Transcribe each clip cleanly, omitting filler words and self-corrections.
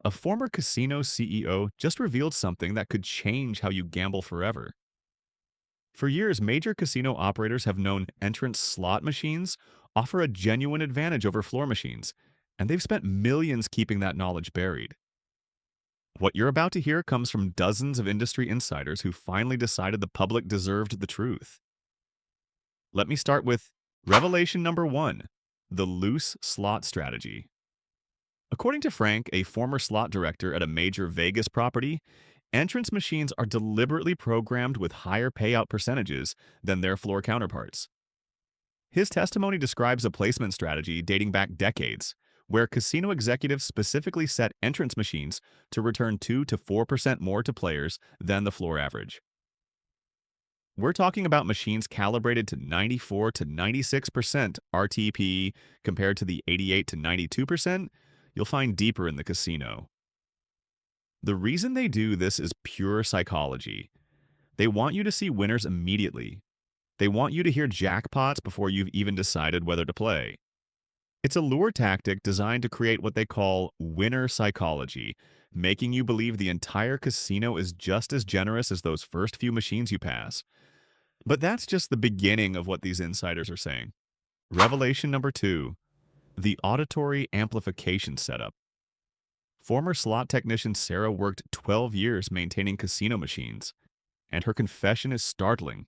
A former casino CEO just revealed something that could change how you gamble forever. For years, major casino operators have known entrance slot machines offer a genuine advantage over floor machines, and they've spent millions keeping that knowledge buried. What you're about to hear comes from dozens of industry insiders who finally decided the public deserved the truth. Let me start with revelation number one: the loose slot strategy. According to Frank, a former slot director at a major Vegas property, entrance machines are deliberately programmed with higher payout percentages than their floor counterparts. His testimony describes a placement strategy dating back decades, where casino executives specifically set entrance machines to return 2 to 4% more to players than the floor average. We're talking about machines calibrated to 94 to 96% RTP compared to the 88 to 92% you'll find deeper in the casino. The reason they do this is pure psychology. They want you to see winners immediately. They want you to hear jackpots before you've even decided whether to play. It's a lure tactic designed to create what they call winner psychology, making you believe the entire casino is just as generous as those first few machines you pass. But that's just the beginning of what these insiders are saying. Revelation number two: the auditory amplification setup. Former slot technician Sarah worked 12 years maintaining casino machines, and her confession is startling.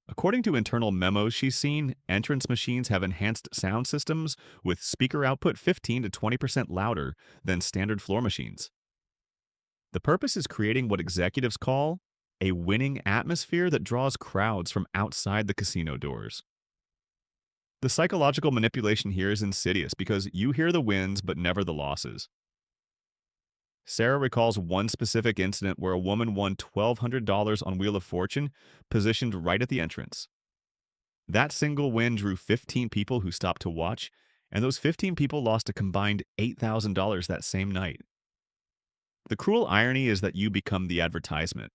According to internal memos she's seen, entrance machines have enhanced sound systems with speaker output 15 to 20% louder than standard floor machines. The purpose is creating what executives call a winning atmosphere that draws crowds from outside the casino doors. The psychological manipulation here is insidious because you hear the wins but never the losses. Sarah recalls one specific incident where a woman won $1,200 on Wheel of Fortune, positioned right at the entrance. That single win drew 15 people who stopped to watch, and those 15 people lost a combined $8,000 that same night. The cruel irony is that you become the advertisement.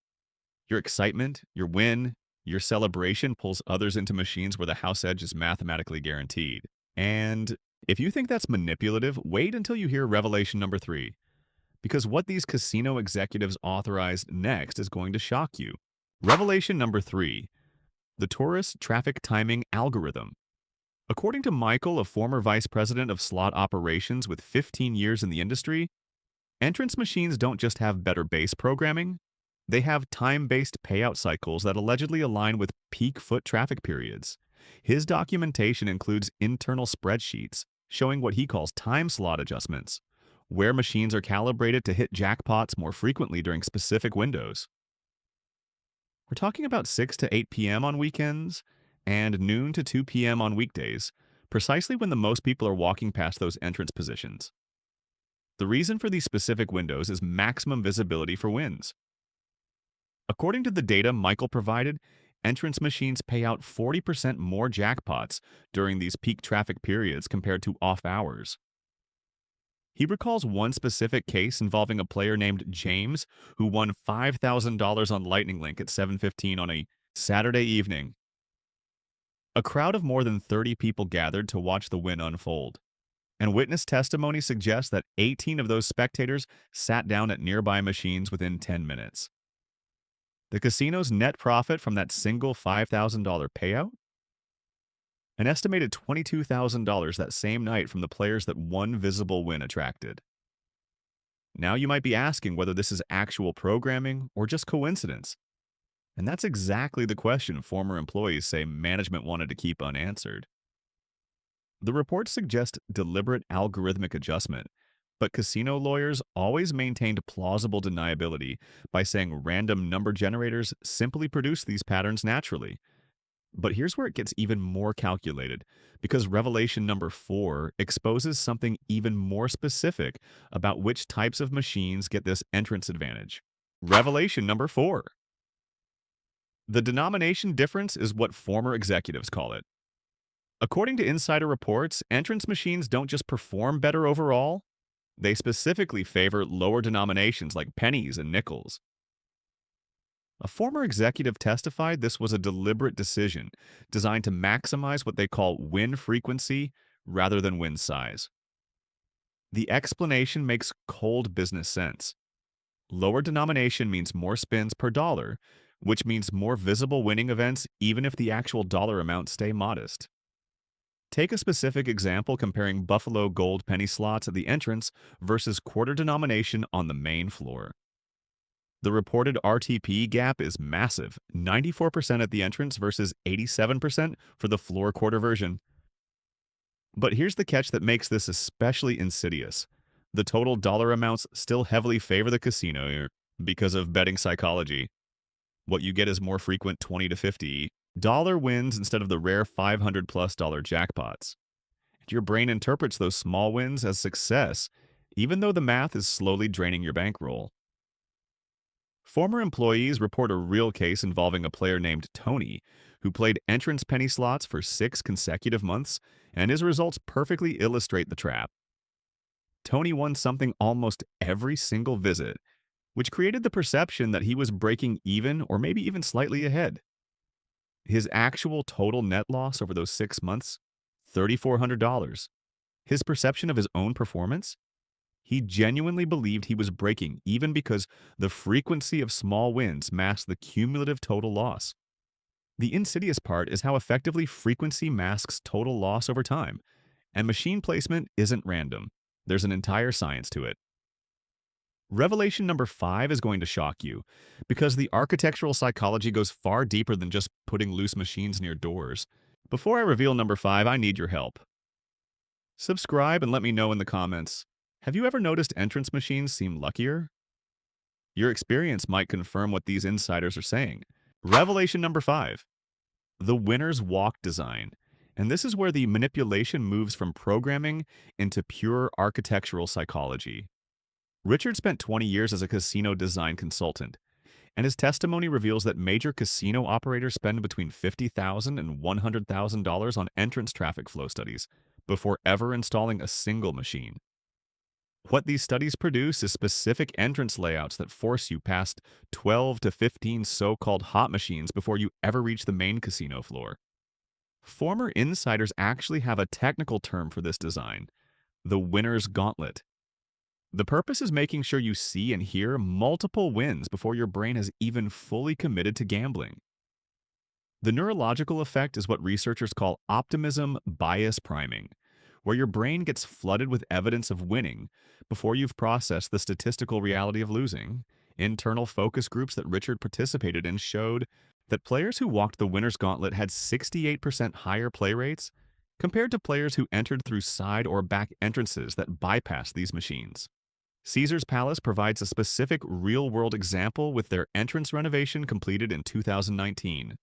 Your excitement, your win, your celebration pulls others into machines where the house edge is mathematically guaranteed. And if you think that's manipulative, wait until you hear revelation number three, because what these casino executives authorized next is going to shock you. Revelation number three: the tourist traffic timing algorithm. According to Michael, a former vice president of slot operations with 15 years in the industry, entrance machines don't just have better base programming, they have time-based payout cycles that allegedly align with peak foot traffic periods. His documentation includes internal spreadsheets showing what he calls time slot adjustments, where machines are calibrated to hit jackpots more frequently during specific windows. We're talking about 6 to 8 p.m. on weekends and noon to 2 p.m. on weekdays, precisely when the most people are walking past those entrance positions. The reason for these specific windows is maximum visibility for wins. According to the data Michael provided, entrance machines pay out 40% more jackpots during these peak traffic periods compared to off hours. He recalls one specific case involving a player named James who won $5,000 on Lightning Link at 7:15 on a Saturday evening. A crowd of more than 30 people gathered to watch the win unfold, and witness testimony suggests that 18 of those spectators sat down at nearby machines within 10 minutes. The casino's net profit from that single $5,000 payout? An estimated $22,000 that same night from the players that one visible win attracted. Now you might be asking whether this is actual programming or just coincidence. And that's exactly the question former employees say management wanted to keep unanswered. The reports suggest deliberate algorithmic adjustment, but casino lawyers always maintained plausible deniability by saying random number generators simply produce these patterns naturally. But here's where it gets even more calculated, because revelation number four exposes something even more specific about which types of machines get this entrance advantage. Revelation number four: the denomination difference is what former executives call it. According to insider reports, entrance machines don't just perform better overall, they specifically favor lower denominations like pennies and nickels. A former executive testified this was a deliberate decision designed to maximize what they call win frequency rather than win size. The explanation makes cold business sense. Lower denomination means more spins per dollar, which means more visible winning events even if the actual dollar amounts stay modest. Take a specific example comparing Buffalo gold penny slots at the entrance versus quarter denomination on the main floor. The reported RTP gap is massive, 94% at the entrance versus 87% for the floor quarter version. But here's the catch that makes this especially insidious. The total dollar amounts still heavily favor the casino here because of betting psychology. What you get is more frequent 20 to 50 dollar wins instead of the rare 500 plus dollar jackpots. Your brain interprets those small wins as success, even though the math is slowly draining your bankroll. Former employees report a real case involving a player named Tony, who played entrance penny slots for 6 consecutive months, and his results perfectly illustrate the trap. Tony won something almost every single visit, which created the perception that he was breaking even or maybe even slightly ahead. His actual total net loss over those 6 months, $3,400. His perception of his own performance? He genuinely believed he was breaking even because the frequency of small wins masked the cumulative total loss. The insidious part is how effectively frequency masks total loss over time, and machine placement isn't random. There's an entire science to it. Revelation number 5 is going to shock you, because the architectural psychology goes far deeper than just putting loose machines near doors. Before I reveal number 5, I need your help. Subscribe and let me know in the comments. Have you ever noticed entrance machines seem luckier? Your experience might confirm what these insiders are saying. Revelation number 5. The winner's walk design. And this is where the manipulation moves from programming into pure architectural psychology. Richard spent 20 years as a casino design consultant, and his testimony reveals that major casino operators spend between $50,000 and $100,000 on entrance traffic flow studies before ever installing a single machine. What these studies produce is specific entrance layouts that force you past 12 to 15 so-called hot machines before you ever reach the main casino floor. Former insiders actually have a technical term for this design, the winner's gauntlet. The purpose is making sure you see and hear multiple wins before your brain has even fully committed to gambling. The neurological effect is what researchers call optimism bias priming, where your brain gets flooded with evidence of winning before you've processed the statistical reality of losing. Internal focus groups that Richard participated in showed that players who walked the winner's gauntlet had 68% higher play rates compared to players who entered through side or back entrances that bypassed these machines. Caesars Palace provides a specific real-world example with their entrance renovation completed in 2019.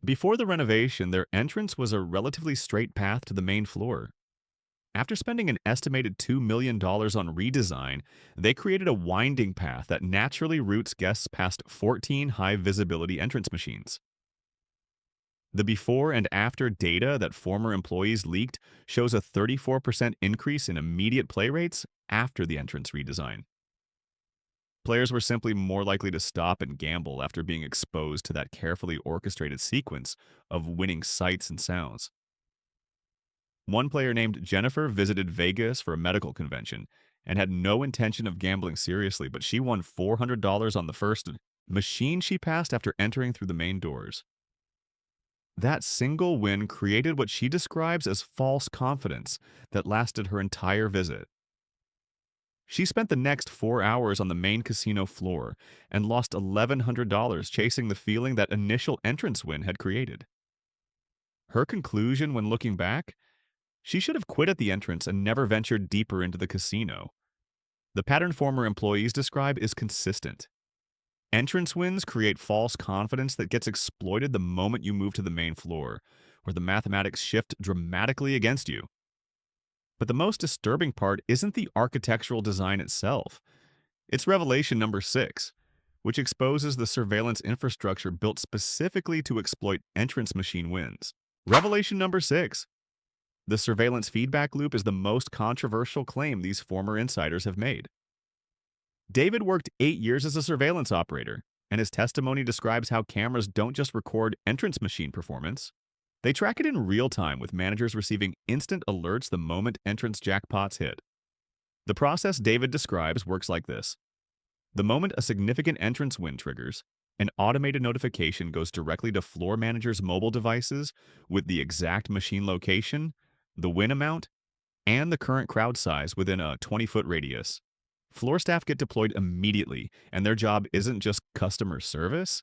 Before the renovation, their entrance was a relatively straight path to the main floor. After spending an estimated $2 million on redesign, they created a winding path that naturally routes guests past 14 high-visibility entrance machines. The before and after data that former employees leaked shows a 34% increase in immediate play rates after the entrance redesign. Players were simply more likely to stop and gamble after being exposed to that carefully orchestrated sequence of winning sights and sounds. One player named Jennifer visited Vegas for a medical convention and had no intention of gambling seriously, but she won $400 on the first machine she passed after entering through the main doors. That single win created what she describes as false confidence that lasted her entire visit. She spent the next 4 hours on the main casino floor and lost $1,100 chasing the feeling that initial entrance win had created. Her conclusion when looking back? She should have quit at the entrance and never ventured deeper into the casino. The pattern former employees describe is consistent. Entrance wins create false confidence that gets exploited the moment you move to the main floor, where the mathematics shift dramatically against you. But the most disturbing part isn't the architectural design itself. It's revelation number 6, which exposes the surveillance infrastructure built specifically to exploit entrance machine wins. Revelation number 6. The surveillance feedback loop is the most controversial claim these former insiders have made. David worked 8 years as a surveillance operator, and his testimony describes how cameras don't just record entrance machine performance. They track it in real time with managers receiving instant alerts the moment entrance jackpots hit. The process David describes works like this. The moment a significant entrance win triggers, an automated notification goes directly to floor managers' mobile devices with the exact machine location, the win amount, and the current crowd size within a 20-foot radius. Floor staff get deployed immediately, and their job isn't just customer service,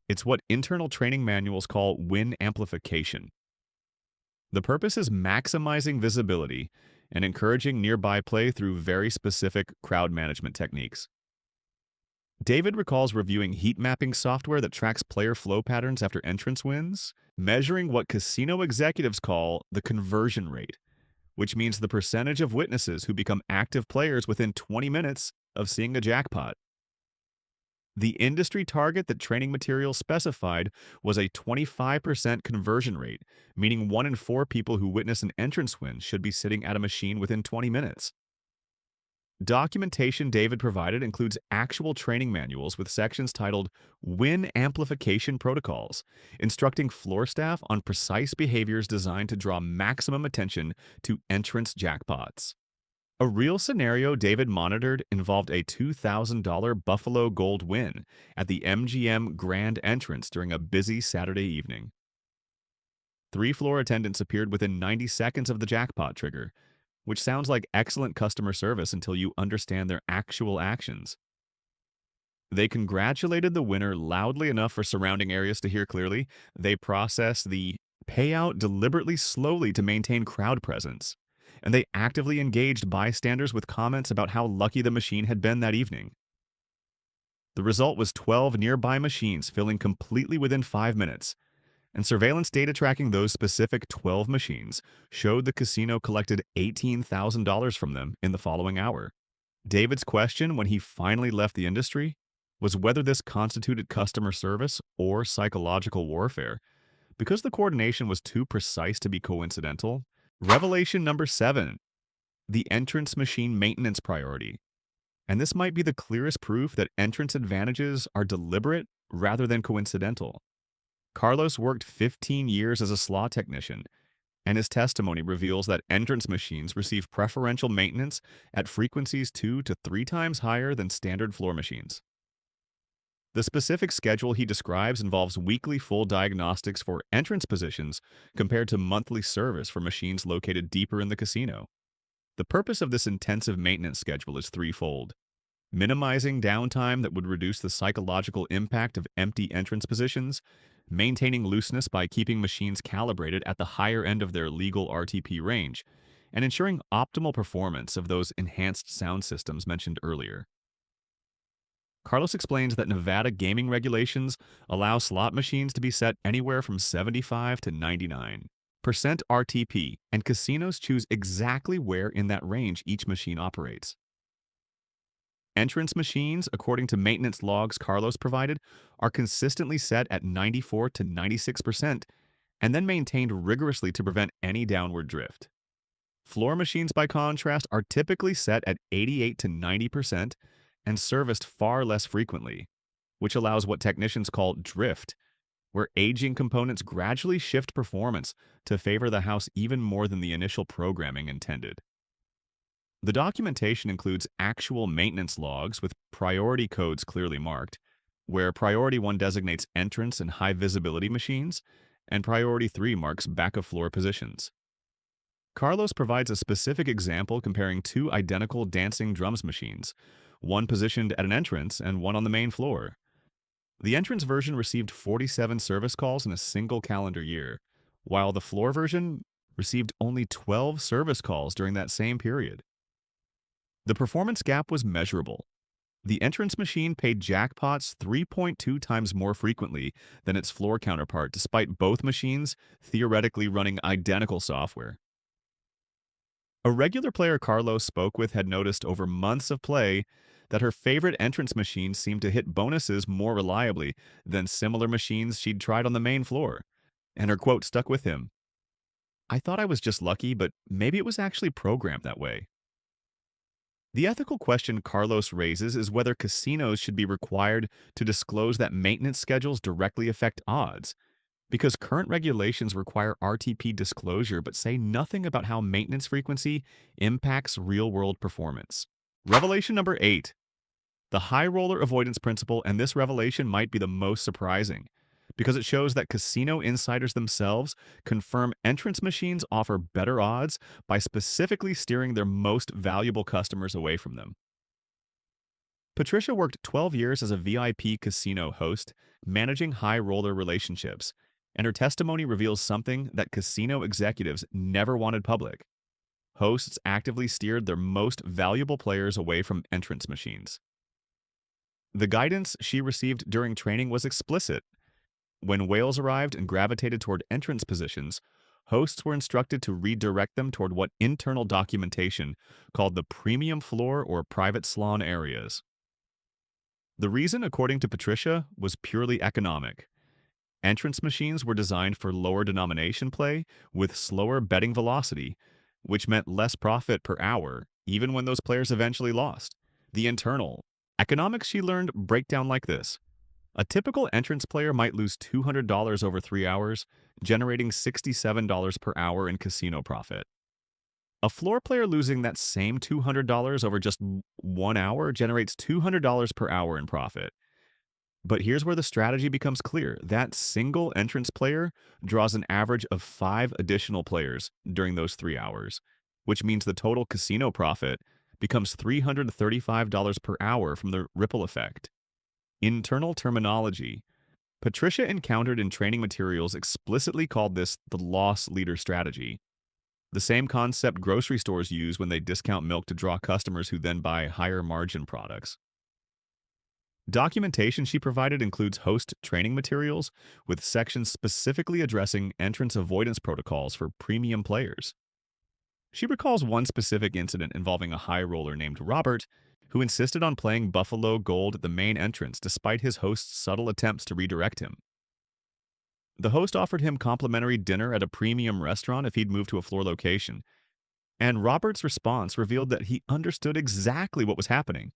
it's what internal training manuals call win amplification. The purpose is maximizing visibility and encouraging nearby play through very specific crowd management techniques. David recalls reviewing heat mapping software that tracks player flow patterns after entrance wins, measuring what casino executives call the conversion rate, which means the percentage of witnesses who become active players within 20 minutes of seeing a jackpot. The industry target that training materials specified was a 25% conversion rate, meaning 1 in 4 people who witness an entrance win should be sitting at a machine within 20 minutes. Documentation David provided includes actual training manuals with sections titled Win Amplification Protocols, instructing floor staff on precise behaviors designed to draw maximum attention to entrance jackpots. A real scenario David monitored involved a $2,000 Buffalo Gold win at the MGM Grand Entrance during a busy Saturday evening. 3 floor attendants appeared within 90 seconds of the jackpot trigger, which sounds like excellent customer service until you understand their actual actions. They congratulated the winner loudly enough for surrounding areas to hear clearly. They processed the payout deliberately slowly to maintain crowd presence, and they actively engaged bystanders with comments about how lucky the machine had been that evening. The result was 12 nearby machines filling completely within 5 minutes, and surveillance data tracking those specific 12 machines showed the casino collected $18,000 from them in the following hour. David's question when he finally left the industry was whether this constituted customer service or psychological warfare. Because the coordination was too precise to be coincidental, revelation number 7, the entrance machine maintenance priority. And this might be the clearest proof that entrance advantages are deliberate rather than coincidental. Carlos worked 15 years as a slot technician, and his testimony reveals that entrance machines receive preferential maintenance at frequencies 2 to 3 times higher than standard floor machines. The specific schedule he describes involves weekly full diagnostics for entrance positions compared to monthly service for machines located deeper in the casino. The purpose of this intensive maintenance schedule is threefold: minimizing downtime that would reduce the psychological impact of empty entrance positions, maintaining looseness by keeping machines calibrated at the higher end of their legal RTP range, and ensuring optimal performance of those enhanced sound systems mentioned earlier. Carlos explains that Nevada gaming regulations allow slot machines to be set anywhere from 75 to 99% RTP, and casinos choose exactly where in that range each machine operates. Entrance machines, according to maintenance logs Carlos provided, are consistently set at 94 to 96% and then maintained rigorously to prevent any downward drift. Floor machines, by contrast, are typically set at 88 to 90% and serviced far less frequently, which allows what technicians call drift, where aging components gradually shift performance to favor the house even more than the initial programming intended. The documentation includes actual maintenance logs with priority codes clearly marked, where Priority 1 designates entrance and high visibility machines, and Priority 3 marks back-of-floor positions. Carlos provides a specific example comparing 2 identical dancing drums machines, one positioned at an entrance and one on the main floor. The entrance version received 47 service calls in a single calendar year, while the floor version received only 12 service calls during that same period. The performance gap was measurable. The entrance machine paid jackpots 3.2 times more frequently than its floor counterpart, despite both machines theoretically running identical software. A regular player Carlos spoke with had noticed over months of play that her favorite entrance machine seemed to hit bonuses more reliably than similar machines she'd tried on the main floor. And her quote stuck with him: "I thought I was just lucky, but maybe it was actually programmed that way." The ethical question Carlos raises is whether casinos should be required to disclose that maintenance schedules directly affect odds. Because current regulations require RTP disclosure but say nothing about how maintenance frequency impacts real world performance. Revelation number 8, the high roller avoidance principle, and this revelation might be the most surprising because it shows that casino insiders themselves confirm entrance machines offer better odds by specifically steering their most valuable customers away from them. Patricia worked 12 years as a VIP casino host, managing high roller relationships, and her testimony reveals something that casino executives never wanted public. Hosts actively steered their most valuable players away from entrance machines. The guidance she received during training was explicit. When whales arrived and gravitated toward entrance positions, hosts were instructed to redirect them toward what internal documentation called the premium floor or private salon areas. The reason, according to Patricia, was purely economic. Entrance machines were designed for lower denomination play with slower betting velocity, which meant less profit per hour, even when those players eventually lost. The internal economics she learned break down like this. A typical entrance player might lose $200 over 3 hours, generating $67 per hour in casino profit. A floor player losing that same $200 over just 1 hour generates $200 per hour in profit. But here's where the strategy becomes clear. That single entrance player draws an average of 5 additional players during those 3 hours, which means the total casino profit becomes $335 per hour from the ripple effect. Internal terminology. Patricia encountered in training materials explicitly called this the loss leader strategy. The same concept grocery stores use when they discount milk to draw customers who then buy higher margin products. Documentation she provided includes host training materials with sections specifically addressing entrance avoidance protocols for premium players. She recalls one specific incident involving a high roller named Robert who insisted on playing Buffalo Gold at the main entrance despite his host's subtle attempts to redirect him. The host offered him complimentary dinner at a premium restaurant if he'd move to a floor location, and Robert's response revealed that he understood exactly what was happening.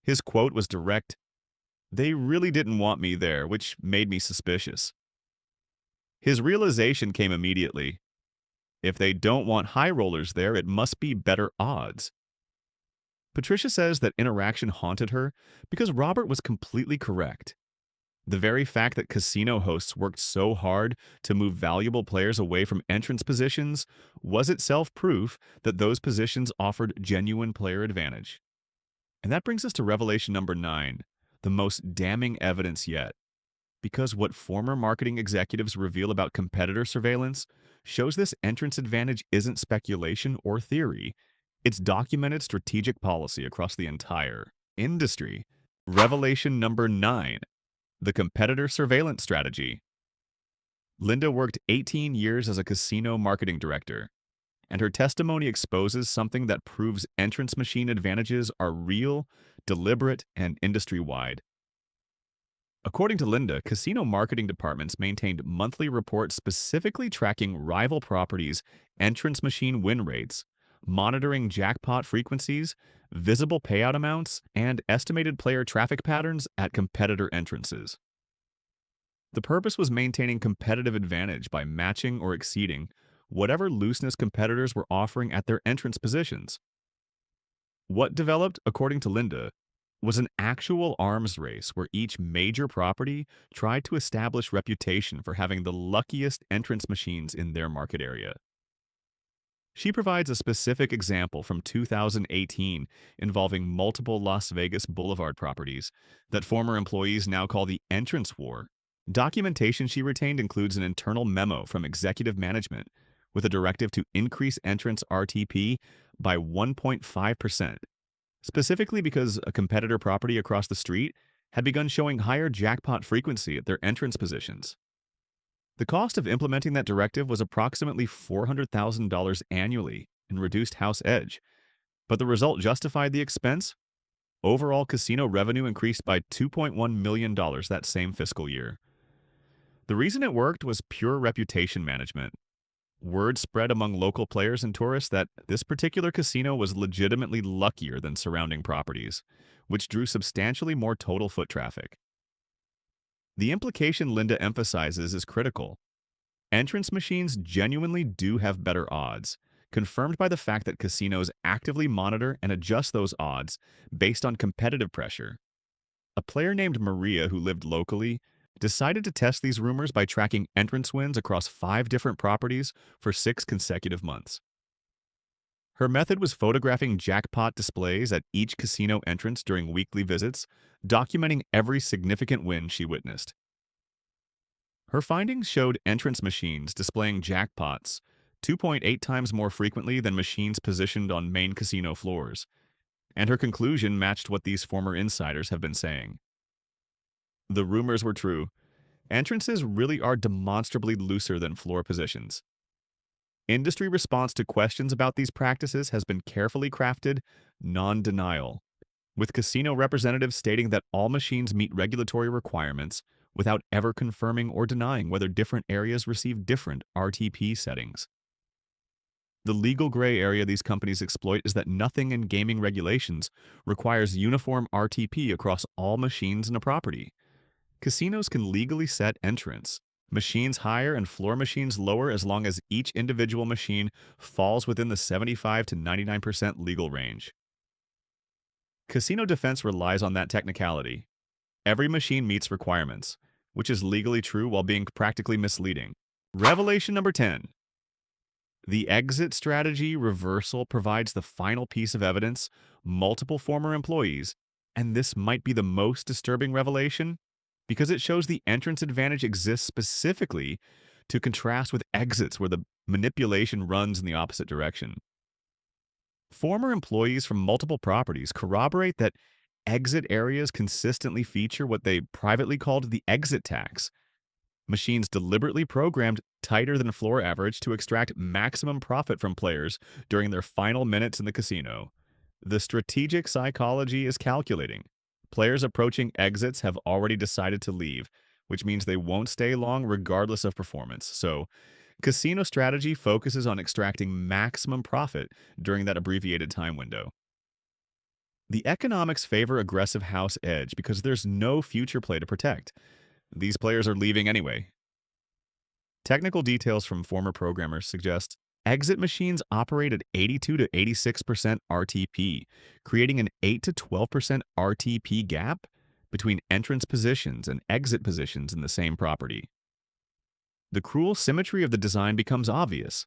His quote was direct, "They really didn't want me there, which made me suspicious." His realization came immediately. If they don't want high rollers there, it must be better odds. Patricia says that interaction haunted her because Robert was completely correct. The very fact that casino hosts worked so hard to move valuable players away from entrance positions was itself proof that those positions offered genuine player advantage. And that brings us to revelation number 9, the most damning evidence yet. Because what former marketing executives reveal about competitor surveillance shows this entrance advantage isn't speculation or theory. It's documented strategic policy across the entire industry. Revelation number 9, the competitor surveillance strategy. Linda worked 18 years as a casino marketing director, and her testimony exposes something that proves entrance machine advantages are real, deliberate, and industry-wide. According to Linda, casino marketing departments maintained monthly reports specifically tracking rival properties' entrance machine win rates, monitoring jackpot frequencies, visible payout amounts, and estimated player traffic patterns at competitor entrances. The purpose was maintaining competitive advantage by matching or exceeding whatever looseness competitors were offering at their entrance positions. What developed, according to Linda, was an actual arms race where each major property tried to establish reputation for having the luckiest entrance machines in their market area. She provides a specific example from 2018 involving multiple Las Vegas Boulevard properties that former employees now call the entrance war. Documentation she retained includes an internal memo from executive management with a directive to increase entrance RTP by 1.5%, specifically because a competitor property across the street had begun showing higher jackpot frequency at their entrance positions. The cost of implementing that directive was approximately $400,000 annually in reduced house edge, but the result justified the expense. Overall casino revenue increased by $2.1 million that same fiscal year. The reason it worked was pure reputation management. Word spread among local players and tourists that this particular casino was legitimately luckier than surrounding properties, which drew substantially more total foot traffic. The implication Linda emphasizes is critical. Entrance machines genuinely do have better odds, confirmed by the fact that casinos actively monitor and adjust those odds based on competitive pressure. A player named Maria, who lived locally, decided to test these rumors by tracking entrance wins across 5 different properties for 6 consecutive months. Her method was photographing jackpot displays at each casino entrance during weekly visits, documenting every significant win she witnessed. Her findings showed entrance machines displaying jackpots 2.8 times more frequently than machines positioned on main casino floors, and her conclusion matched what these former insiders have been saying. The rumors were true. Entrances really are demonstrably looser than floor positions. Industry response to questions about these practices has been carefully crafted non-denial, with casino representatives stating that all machines meet regulatory requirements without ever confirming or denying whether different areas receive different RTP settings. The legal gray area these companies exploit is that nothing in gaming regulations requires uniform RTP across all machines in a property. Casinos can legally set entrance, machines higher and floor machines lower as long as each individual machine falls within the 75 to 99% legal range. Casino defense relies on that technicality. Every machine meets requirements, which is legally true while being practically misleading. Revelation number 10. The exit strategy reversal provides the final piece of evidence: multiple former employees, and this might be the most disturbing revelation because it shows the entrance advantage exists specifically to contrast with exits where the manipulation runs in the opposite direction. Former employees from multiple properties corroborate that exit areas consistently feature what they privately called the exit tax. Machines deliberately programmed tighter than floor average to extract maximum profit from players during their final minutes in the casino. The strategic psychology is calculating. Players approaching exits have already decided to leave, which means they won't stay long regardless of performance. So, casino strategy focuses on extracting maximum profit during that abbreviated time window. The economics favor aggressive house edge because there's no future play to protect. These players are leaving anyway. Technical details from former programmers suggest exit machines operate at 82 to 86% RTP, creating an 8 to 12% RTP gap between entrance positions and exit positions in the same property. The cruel symmetry of the design becomes obvious.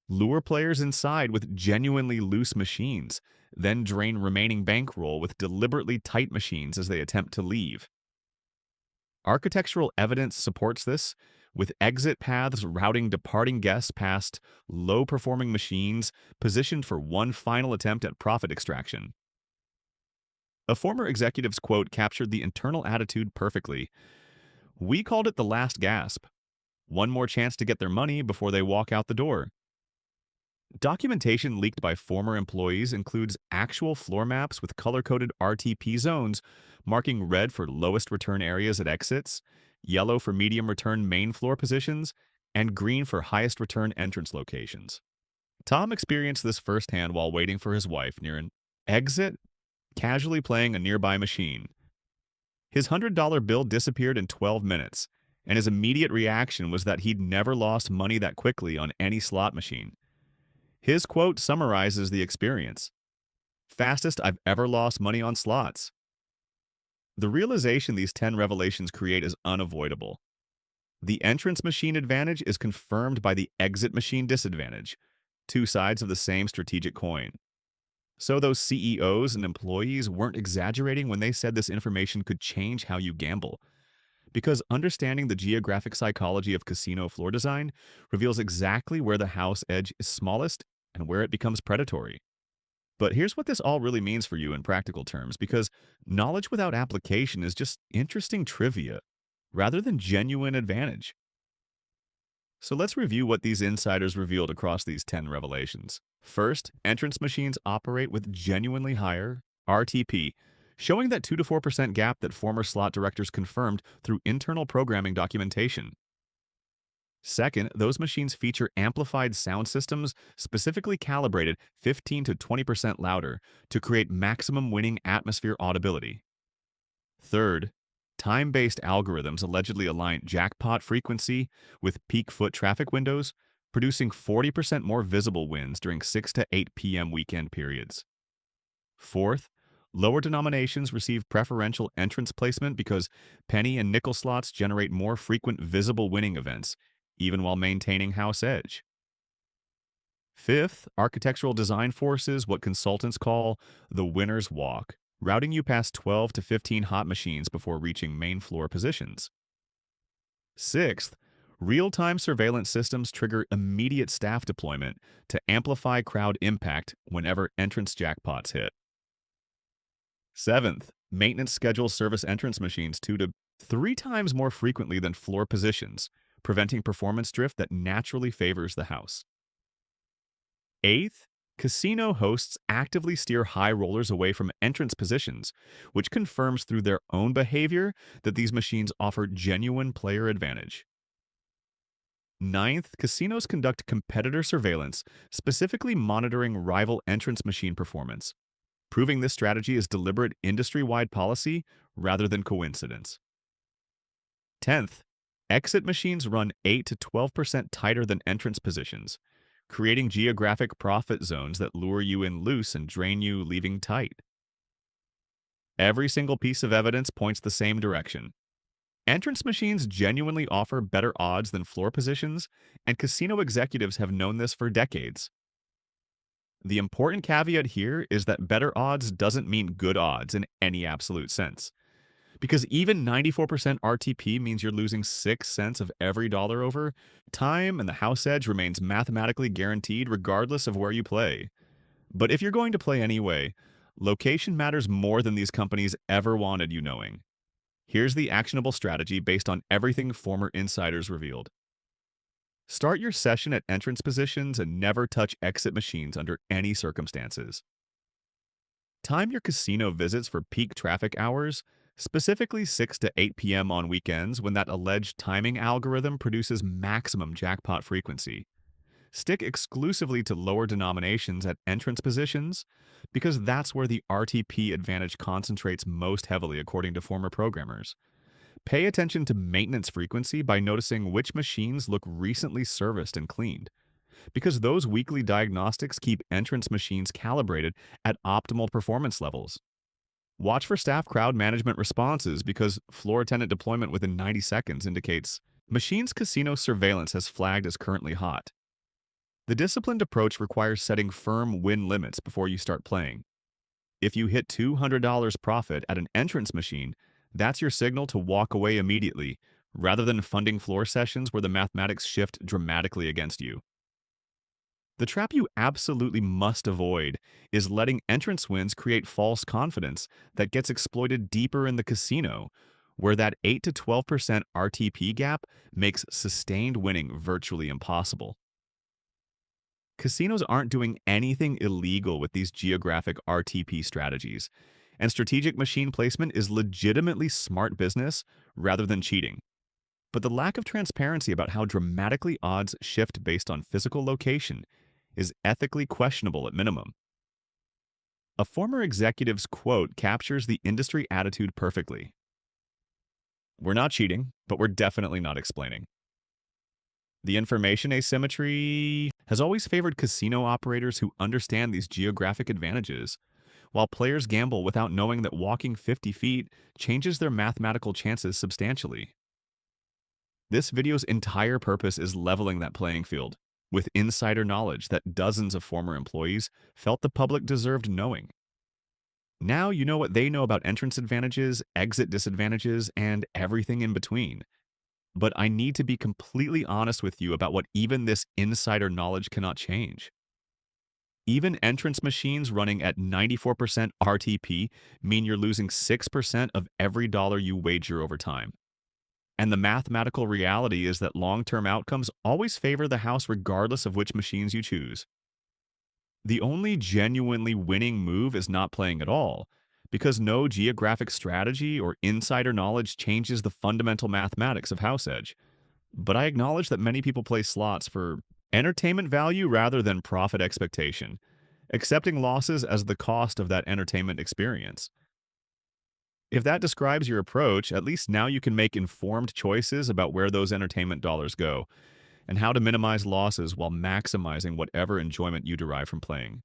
Lure players inside with genuinely loose machines, then drain remaining bankroll with deliberately tight machines as they attempt to leave. Architectural evidence supports this, with exit paths routing departing guests past low-performing machines positioned for one final attempt at profit extraction. A former executive's quote captured the internal attitude perfectly. "We called it the last gasp. One more chance to get their money before they walk out the door." Documentation leaked by former employees includes actual floor maps with color-coded RTP zones, marking red for lowest return areas at exits, yellow for medium return main floor positions, and green for highest return entrance locations. Tom experienced this firsthand while waiting for his wife near an exit, casually playing a nearby machine. His $100 bill disappeared in 12 minutes, and his immediate reaction was that he'd never lost money that quickly on any slot machine. His quote summarizes the experience: "Fastest I've ever lost money on slots." The realization these 10 revelations create is unavoidable. The entrance machine advantage is confirmed by the exit machine disadvantage, two sides of the same strategic coin. So those CEOs and employees weren't exaggerating when they said this information could change how you gamble. Because understanding the geographic psychology of casino floor design reveals exactly where the house edge is smallest and where it becomes predatory. But here's what this all really means for you in practical terms, because knowledge without application is just interesting trivia rather than genuine advantage. So let's review what these insiders revealed across these 10 revelations. First, entrance machines operate with genuinely higher RTP, showing that 2 to 4% gap that former slot directors confirmed through internal programming documentation. Second, those machines feature amplified sound systems specifically calibrated 15 to 20% louder to create maximum winning atmosphere audibility. Third, Time-based algorithms allegedly align jackpot frequency with peak foot traffic windows, producing 40% more visible wins during 6 to 8 p.m. weekend periods. Fourth, lower denominations receive preferential entrance placement because penny and nickel slots generate more frequent visible winning events, even while maintaining house edge. Fifth, architectural design forces what consultants call the winner's walk, routing you past 12 to 15 hot machines before reaching main floor positions. Sixth, real-time surveillance systems trigger immediate staff deployment to amplify crowd impact whenever entrance jackpots hit. Seventh, maintenance schedules service entrance machines 2 to 3 times more frequently than floor positions, preventing performance drift that naturally favors the house. Eighth, casino hosts actively steer high rollers away from entrance positions, which confirms through their own behavior that these machines offer genuine player advantage. Ninth, casinos conduct competitor surveillance, specifically monitoring rival entrance machine performance, proving this strategy is deliberate industry-wide policy rather than coincidence. 10th, exit machines run 8 to 12% tighter than entrance positions, creating geographic profit zones that lure you in loose and drain you leaving tight. Every single piece of evidence points the same direction. Entrance machines genuinely offer better odds than floor positions, and casino executives have known this for decades. The important caveat here is that better odds doesn't mean good odds in any absolute sense. Because even 94% RTP means you're losing 6 cents of every dollar over, time and the house edge remains mathematically guaranteed regardless of where you play. But if you're going to play anyway, location matters more than these companies ever wanted you knowing. Here's the actionable strategy based on everything former insiders revealed. Start your session at entrance positions and never touch exit machines under any circumstances. Time your casino visits for peak traffic hours, specifically 6 to 8 p.m. on weekends when that alleged timing algorithm produces maximum jackpot frequency. Stick exclusively to lower denominations at entrance positions because that's where the RTP advantage concentrates most heavily according to former programmers. Pay attention to maintenance frequency by noticing which machines look recently serviced and cleaned, because those weekly diagnostics keep entrance machines calibrated at optimal performance levels. Watch for staff crowd management responses because floor attendant deployment within 90 seconds indicates machines casino surveillance has flagged as currently hot. The disciplined approach requires setting firm win limits before you start playing. If you hit $200 profit at an entrance machine, that's your signal to walk away immediately, rather than funding floor sessions where the mathematics shift dramatically against you. The trap you absolutely must avoid is letting entrance wins create false confidence that gets exploited deeper in the casino, where that 8 to 12% RTP gap makes sustained winning virtually impossible. Casinos aren't doing anything illegal with these geographic RTP strategies, and strategic machine placement is legitimately smart business rather than cheating. But the lack of transparency about how dramatically odds shift based on physical location is ethically questionable at minimum. A former executive's quote captures the industry attitude perfectly. "We're not cheating, but we're definitely not explaining." The information asymmetry has always favored casino operators who understand these geographic advantages, while players gamble without knowing that walking 50 feet changes their mathematical chances substantially. This video's entire purpose is leveling that playing field, with insider knowledge that dozens of former employees felt the public deserved knowing. Now you know what they know about entrance advantages, exit disadvantages, and everything in between. But I need to be completely honest with you about what even this insider knowledge cannot change. Even entrance machines running at 94% RTP mean you're losing 6% of every dollar you wager over time. And the mathematical reality is that long-term outcomes always favor the house regardless of which machines you choose. The only genuinely winning move is not playing at all, because no geographic strategy or insider knowledge changes the fundamental mathematics of house edge. But I acknowledge that many people play slots for entertainment value rather than profit expectation, accepting losses as the cost of that entertainment experience. If that describes your approach, at least now you can make informed choices about where those entertainment dollars go and how to minimize losses while maximizing whatever enjoyment you derive from playing.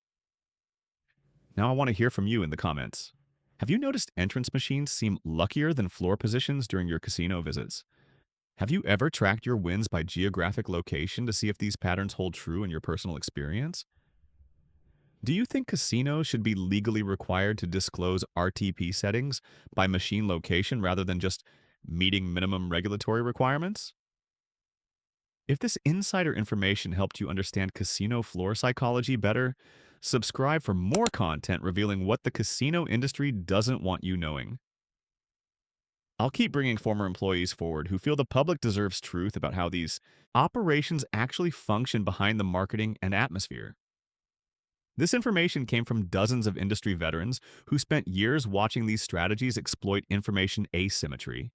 Now, I want to hear from you in the comments. Have you noticed entrance machines seem luckier than floor positions during your casino visits? Have you ever tracked your wins by geographic location to see if these patterns hold true in your personal experience? Do you think casinos should be legally required to disclose RTP settings by machine location rather than just meeting minimum regulatory requirements? If this insider information helped you understand casino floor psychology better, subscribe for more content revealing what the casino industry doesn't want you knowing. I'll keep bringing former employees forward who feel the public deserves truth about how these operations actually function behind the marketing and atmosphere. This information came from dozens of industry veterans who spent years watching these strategies exploit information asymmetry,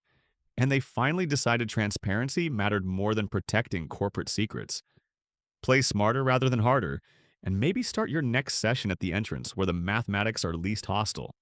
and they finally decided transparency mattered more than protecting corporate secrets. Play smarter rather than harder, and maybe start your next session at the entrance where the mathematics are least hostile.